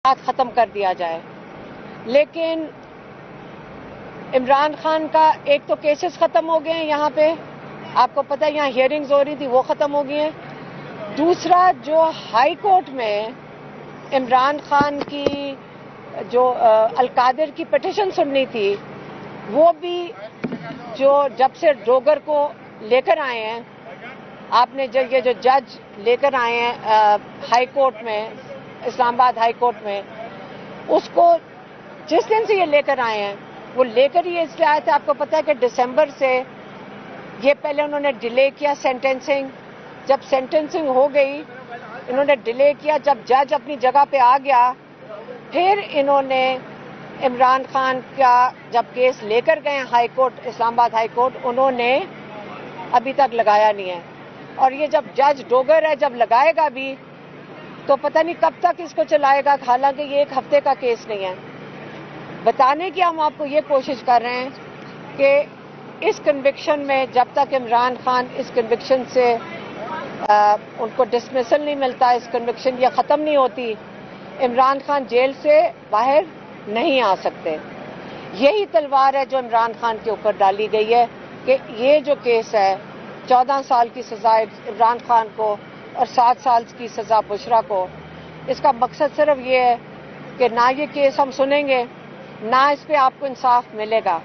ختم کر دیا جائے. لیکن عمران خان کا ایک تو کیسز ختم ہو گئے ہیں یہاں پہ، آپ کو پتہ ہے یہاں ہیئرنگز ہو رہی تھی وہ ختم ہو گئی ہیں. دوسرا جو ہائی کورٹ میں عمران خان کی جو القادر کی پٹیشن سننی تھی وہ بھی جب سے ڈوگر کو لے کر آئے ہیں، آپ نے یہ جو جج لے کر آئے ہیں ہائی کورٹ میں، اسلام آباد ہائی کورٹ میں، اس کو جس دن سے یہ لے کر آئے ہیں وہ لے کر ہی اس لیے آئے تھے. آپ کو پتہ ہے کہ دسمبر سے یہ پہلے انہوں نے ڈیلے کیا سینٹینسنگ، جب سینٹینسنگ ہو گئی انہوں نے ڈیلے کیا، جب جج اپنی جگہ پہ آ گیا پھر انہوں نے عمران خان کا جب کیس لے کر گئے ہائی کورٹ، اسلام آباد ہائی کورٹ، انہوں نے ابھی تک لگایا نہیں ہے. اور یہ جب جج ڈوگر ہے جب لگائے گا بھی تو پتہ نہیں کب تک اس کو چلائے گا، حالانکہ یہ ایک ہفتے کا کیس نہیں ہے. بتانے کی ہم آپ کو یہ کوشش کر رہے ہیں کہ اس کنوکشن میں جب تک عمران خان اس کنوکشن سے ان کو ڈسمسل نہیں ملتا، اس کنوکشن یہ ختم نہیں ہوتی، عمران خان جیل سے باہر نہیں آ سکتے. یہی تلوار ہے جو عمران خان کے اوپر ڈالی گئی ہے کہ یہ جو کیس ہے 14 سال کی سزا عمران خان کو اور 7 سال کی سزا بشرا کو، اس کا مقصد صرف یہ ہے کہ نہ یہ کیس ہم سنیں گے، نہ اس پہ آپ کو انصاف ملے گا.